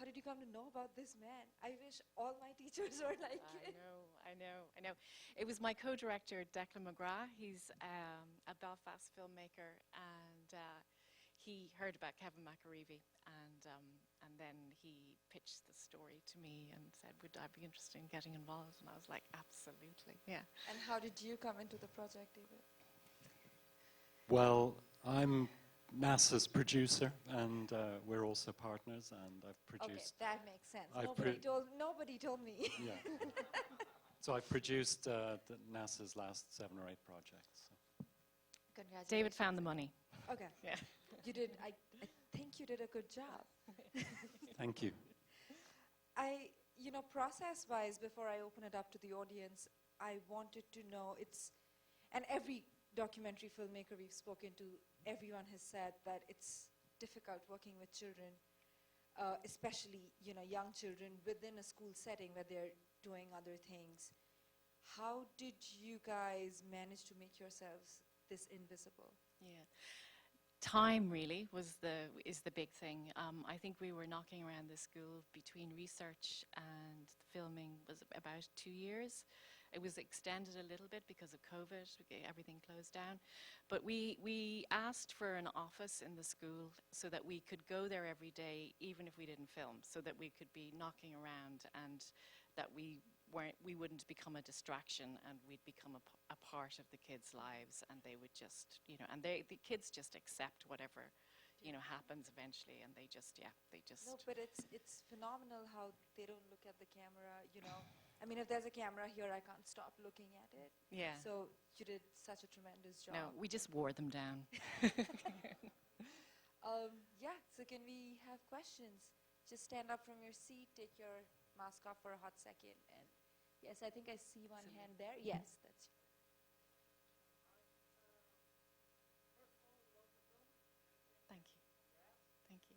did you come to know about this man? I wish all my teachers were like it. I know. It was my co-director, Declan McGrath. He's a Belfast filmmaker, and he heard about Kevin McArevey, and then he pitched the story to me and said, would I be interested in getting involved? And I was like, absolutely, yeah. And how did you come into the project, David? Well, I'm NASA's producer, and we're also partners, and I've produced... Okay, that makes sense. Nobody told me. Yeah. So I've produced NASA's last 7 or 8 projects. So. Congratulations. David found the money. Okay. Yeah. You did, I think you did a good job. Thank you. Process-wise, before I open it up to the audience, I wanted to know, and every documentary filmmaker we've spoken to, everyone has said that it's difficult working with children, especially young children within a school setting where they're doing other things. How did you guys manage to make yourselves this invisible? Yeah. Time really is the big thing. I think we were knocking around the school between research and filming was about 2 years. It was extended a little bit because of COVID, everything closed down. But we asked for an office in the school so that we could go there every day, even if we didn't film, so that we could be knocking around and that we wouldn't become a distraction, and we'd become a part of the kids' lives, and they would just, and the kids just accept whatever, happens eventually, and they just. No, but it's phenomenal how they don't look at the camera, I mean, if there's a camera here, I can't stop looking at it. Yeah. So you did such a tremendous job. No, we just wore them down. Yeah, so can we have questions? Just stand up from your seat, take your mask off for a hot second, and yes, I think I see one hand there. Yes, that's. Thank you. Thank you.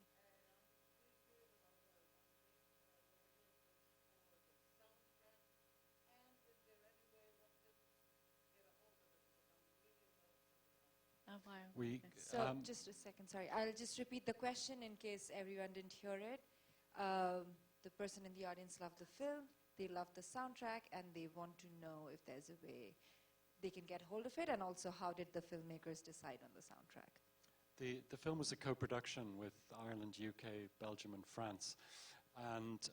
Oh, wow. So just a second, sorry. I'll just repeat the question in case everyone didn't hear it. The person in the audience loved the film, they loved the soundtrack, and they want to know if there's a way they can get hold of it, and also how did the filmmakers decide on the soundtrack? The film was a co-production with Ireland, UK, Belgium, and France. And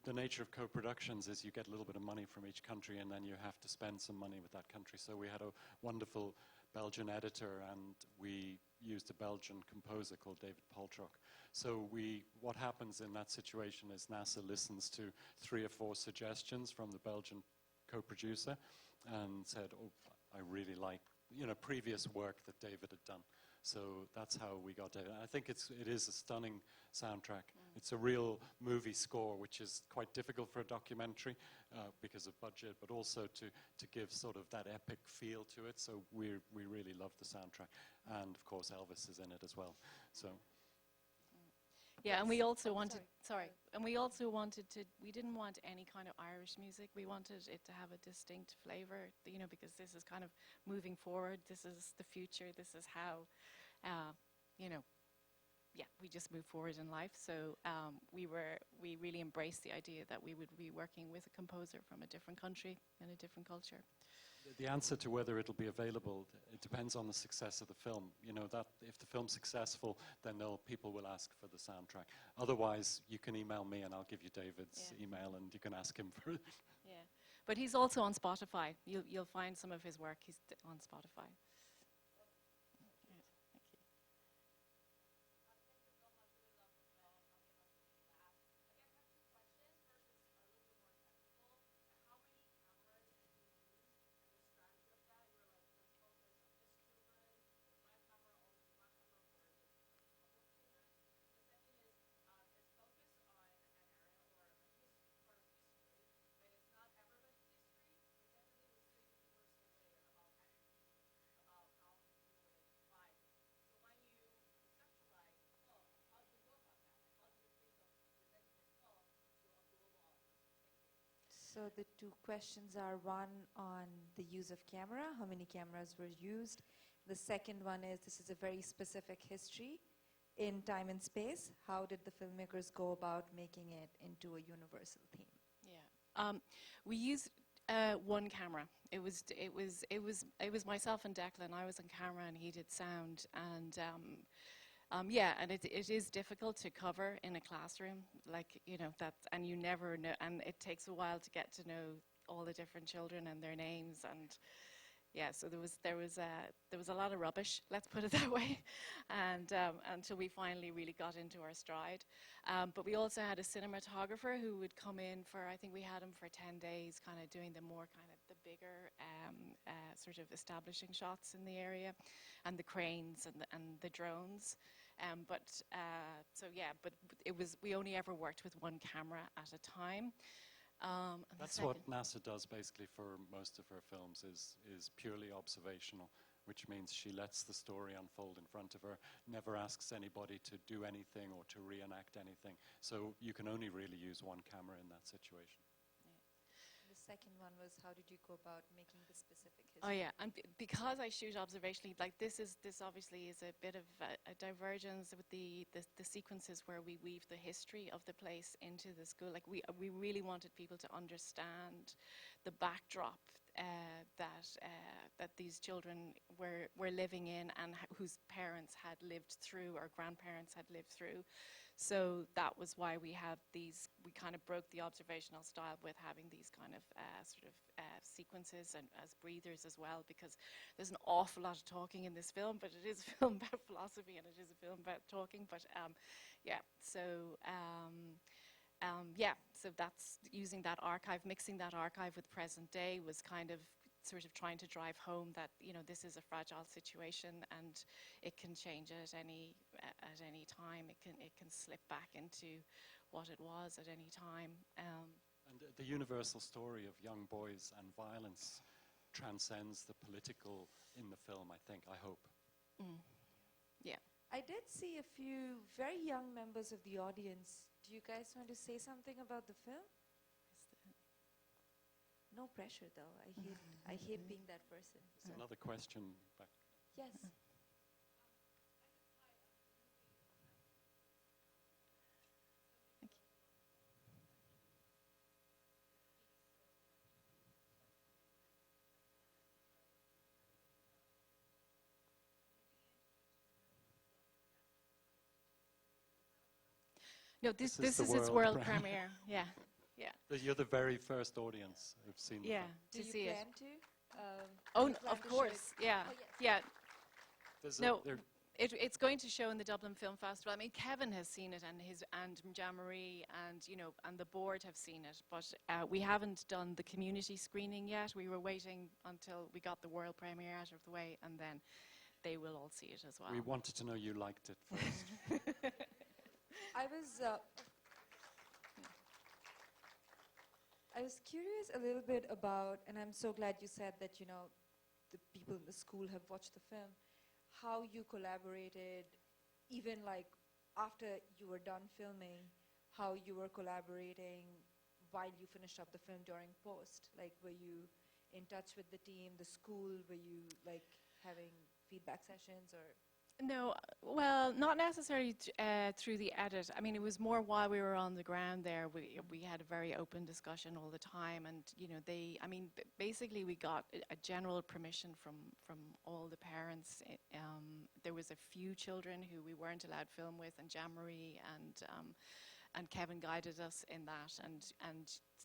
the nature of co-productions is you get a little bit of money from each country, and then you have to spend some money with that country. So we had a wonderful Belgian editor, and we used a Belgian composer called David Poltrock. So what happens in that situation is NASA listens to 3 or 4 suggestions from the Belgian co-producer and said, oh, I really like, previous work that David had done. So that's how we got David. I think it is a stunning soundtrack. It's a real movie score, which is quite difficult for a documentary because of budget, but also to give sort of that epic feel to it. So we really love the soundtrack. And of course, Elvis is in it as well. So. Yeah, and we also wanted, we didn't want any kind of Irish music. We wanted it to have a distinct flavor, because this is kind of moving forward. This is the future. This is how, we just move forward in life. So we really embraced the idea that we would be working with a composer from a different country and a different culture. The answer to whether it'll be available, it depends on the success of the film. That if the film's successful, then people will ask for the soundtrack. Otherwise, you can email me and I'll give you David's email and you can ask him for it. Yeah, but he's also on Spotify. You'll find some of his work. He's on Spotify. So the 2 questions are, one on the use of camera, how many cameras were used. The second one is, this is a very specific history. in time and space. How did the filmmakers go about making it into a universal theme? Yeah, we used one camera. It was myself and Declan. I was on camera and he did sound. And yeah, and it is difficult to cover in a classroom, like, you know, that, and you never know, and it takes a while to get to know all the different children and their names. And yeah, so there was a lot of rubbish, let's put it that way, and until we finally really got into our stride. But we also had a cinematographer who would come in for, I think we had him for 10 days, kind of doing the more kind of the bigger sort of establishing shots in the area, and the cranes and the drones. So yeah, but we only ever worked with one camera at a time. That's what NASA does basically for most of her films, is purely observational, which means she lets the story unfold in front of her, never asks anybody to do anything or to reenact anything. So you can only really use one camera in that situation. The second one was, how did you go about making the specific history? Oh yeah, and because I shoot observationally, like this obviously is a bit of a divergence with the sequences where we weave the history of the place into the school. Like we really wanted people to understand the backdrop that these children were living in, and whose parents had lived through, or grandparents had lived through. So that was why we have these, we kind of broke the observational style with having these kind of sequences and as breathers as well, because there's an awful lot of talking in this film, but it is a film about philosophy and it is a film about talking. But yeah, so yeah, so that's using that archive, mixing that archive with present day was kind of sort of trying to drive home that, you know, this is a fragile situation and it can change at any time. It can slip back into what it was at any time. And the universal story of young boys and violence transcends the political in the film, I think, I hope. Yeah. I did see a few very young members of the audience. Do you guys want to say something about the film? No pressure, though. I hate being that person. There's another question back. Yes. No, this is the its world world premiere. premiere. Yeah, yeah. You're the very first audience who've seen the Yeah, film. Do to you see it. plan to? Oh, do you plan of to show course, it? yeah, Oh, yes. yeah. There's No, there- it's going to show in the Dublin Film Festival. I mean, Kevin has seen it, and Jean-Marie, and you know, and the board have seen it. But we haven't done the community screening yet. We were waiting until we got the world premiere out of the way, and then they will all see it as well. We wanted to know you liked it first. I was curious a little bit about, and I'm so glad you said that, you know, the people in the school have watched the film, how you collaborated, even like after you were done filming, how you were collaborating while you finished up the film during post. Like, were you in touch with the team, the school? Were you like having feedback sessions or? No, well, not necessarily through the edit. I mean, it was more while we were on the ground there. We had a very open discussion all the time, and you know, basically we got a general permission from all the parents. There was a few children who we weren't allowed film with, and Jean-Marie and Kevin guided us in that, and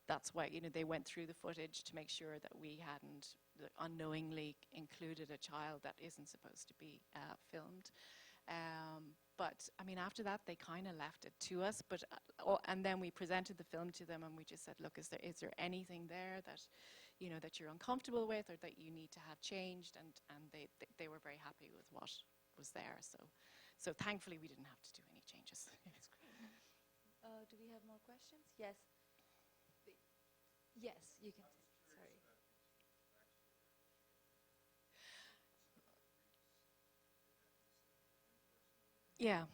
that's why, you know, they went through the footage to make sure that we hadn't unknowingly included a child that isn't supposed to be filmed. But I mean, after that, they kind of left it to us. But and then we presented the film to them, and we just said, "Look, is there anything there that, you know, that you're uncomfortable with, or that you need to have changed?" And they were very happy with what was there. So thankfully, we didn't have to do any changes. That's great. Do we have more questions? Yes. Yes, you can. Sorry. Yeah.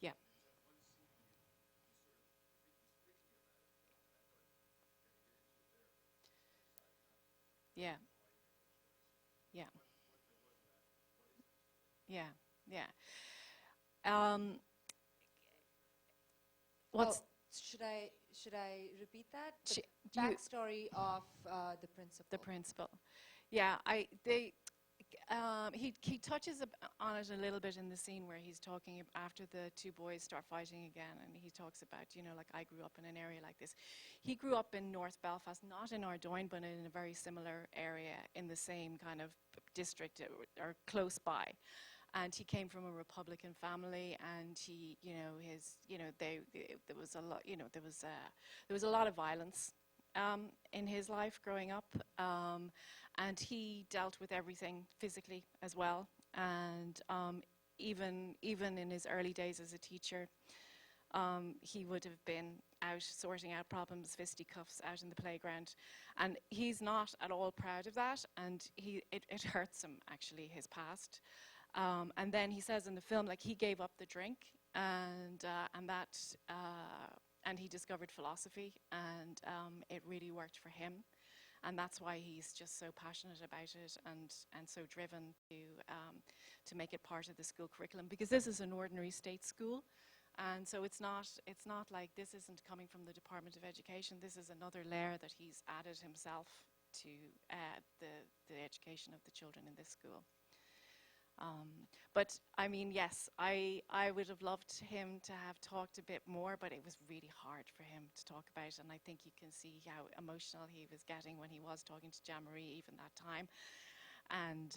Yeah. Yeah. Yeah. Yeah, yeah. What's should I repeat that? The Sh- you- backstory of the principal. the principal? Yeah, he touches on it a little bit in the scene where he's talking after the two boys start fighting again, and he talks about, like, I grew up in an area like this. He grew up in North Belfast, not in Ardoyne, but in a very similar area in the same kind of district or close by. And he came from a Republican family, and there was a lot, there was a lot of violence in his life growing up, and he dealt with everything physically as well. And even in his early days as a teacher, he would have been out sorting out problems, fisticuffs out in the playground, and he's not at all proud of that, and it hurts him, actually, his past. And then he says in the film, like, he gave up the drink, and he discovered philosophy, and it really worked for him, and that's why he's just so passionate about it and so driven to make it part of the school curriculum, because this is an ordinary state school, and so it's not like this isn't coming from the Department of Education. This is another layer that he's added himself to the education of the children in this school. But I mean, yes, I would have loved him to have talked a bit more, but it was really hard for him to talk about, and I think you can see how emotional he was getting when he was talking to Jean-Marie even that time. And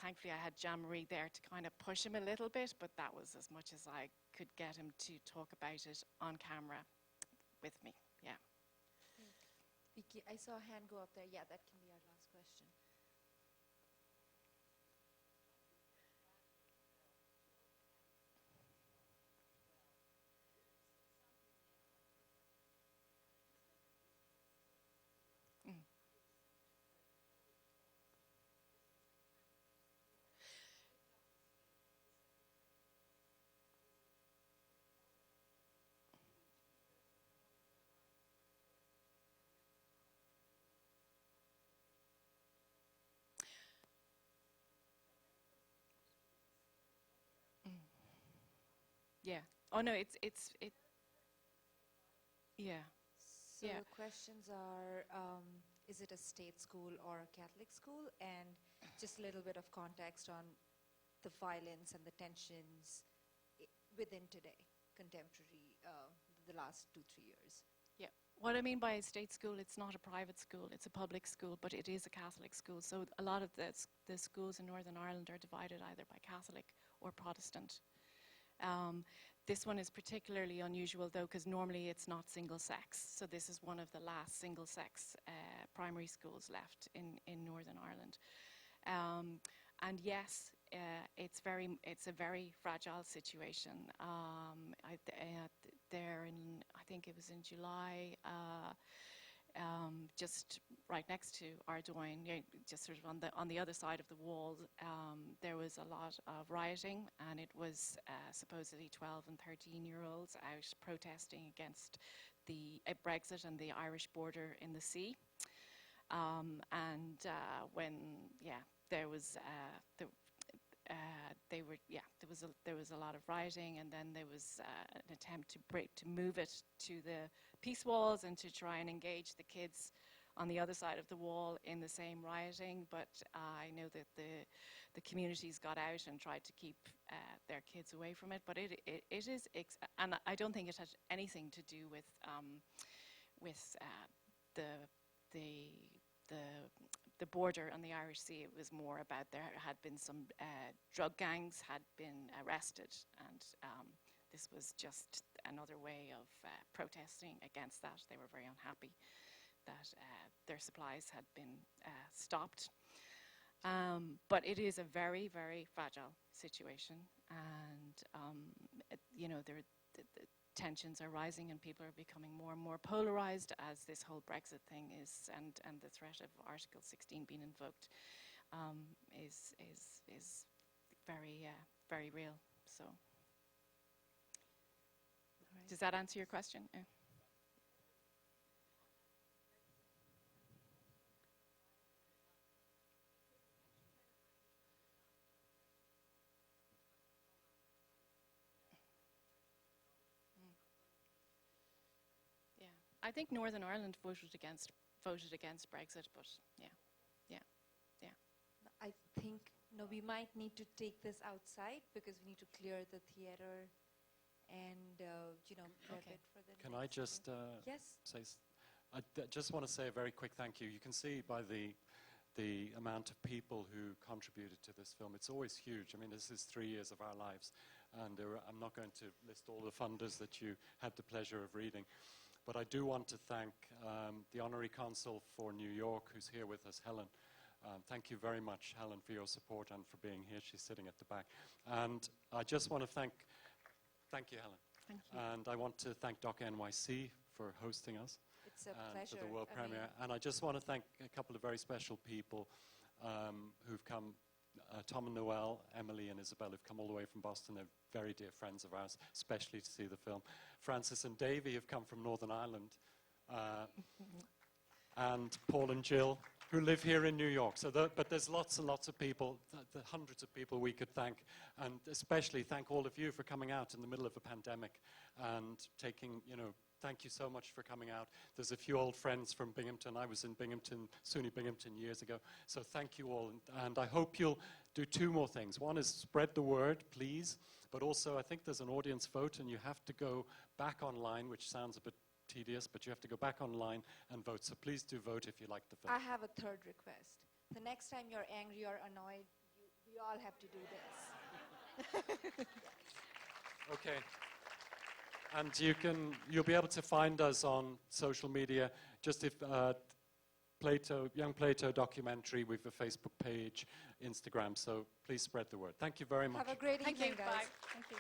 thankfully I had Jean-Marie there to kind of push him a little bit, but that was as much as I could get him to talk about it on camera with me. Yeah. Vicky, I saw a hand go up there. Yeah, that can be our last question. Yeah. Oh no, it. Yeah. So Yeah. the questions are, is it a state school or a Catholic school? And just a little bit of context on the violence and the tensions within today, contemporary, the last 2-3 years. Yeah. What I mean by a state school, it's not a private school, it's a public school, but it is a Catholic school. So a lot of the schools in Northern Ireland are divided either by Catholic or Protestant. This one is particularly unusual, though, because normally it's not single-sex. So this is one of the last single-sex primary schools left in Northern Ireland. And yes, it's a very fragile situation. There in, I think it was in July, just right next to Ardoyne, just sort of on the other side of the wall, there was a lot of rioting, and it was supposedly 12 and 13-year-olds out protesting against the Brexit and the Irish border in the sea. There was a lot of rioting, and then there was an attempt to move it to the peace walls and to try and engage the kids on the other side of the wall in the same rioting. But I know that the communities got out and tried to keep their kids away from it. But it is, and I don't think it had anything to do with the border on the Irish Sea. It was more about there had been some drug gangs had been arrested, and this was just another way of protesting against that. They were very unhappy that their supplies had been stopped. But it is a very, very fragile situation, and the tensions are rising, and people are becoming more and more polarized as this whole Brexit thing is, and the threat of Article 16 being invoked is very, very real. So, does that answer your question? I think Northern Ireland voted against Brexit, but yeah. I think, no, we might need to take this outside because we need to clear the theater and, prep Okay. it for the Can I next just Yes. say, I just want to say a very quick thank you. You can see by the amount of people who contributed to this film. It's always huge. I mean, this is 3 years of our lives, and I'm not going to list all the funders that you had the pleasure of reading. But I do want to thank the Honorary Consul for New York, who's here with us, Helen. Thank you very much, Helen, for your support and for being here. She's sitting at the back. And I just want to thank you, Helen. Thank you. And I want to thank Doc NYC for hosting us. It's a And pleasure. for the world I premiere. mean, And I just want to thank a couple of very special people who've come. Tom and Noel, Emily and Isabel have come all the way from Boston. They're very dear friends of ours, especially to see the film. Francis and Davy have come from Northern Ireland. And Paul and Jill, who live here in New York. But there's lots and lots of people, the hundreds of people we could thank, and especially thank all of you for coming out in the middle of a pandemic and taking, thank you so much for coming out. There's a few old friends from Binghamton. I was in Binghamton, SUNY Binghamton years ago. So thank you all. And I hope you'll do 2 more things. One is spread the word, please. But also, I think there's an audience vote, and you have to go back online, which sounds a bit tedious, but you have to go back online and vote. So please do vote if you like the film. I have a third request. The next time you're angry or annoyed, we all have to do this. Okay. And you'll be able to find us on social media. Just if Young Plato documentary, we have a Facebook page, Instagram. So please spread the word. Thank you very much. Have a great Thank evening, you. guys. Bye. Thank you.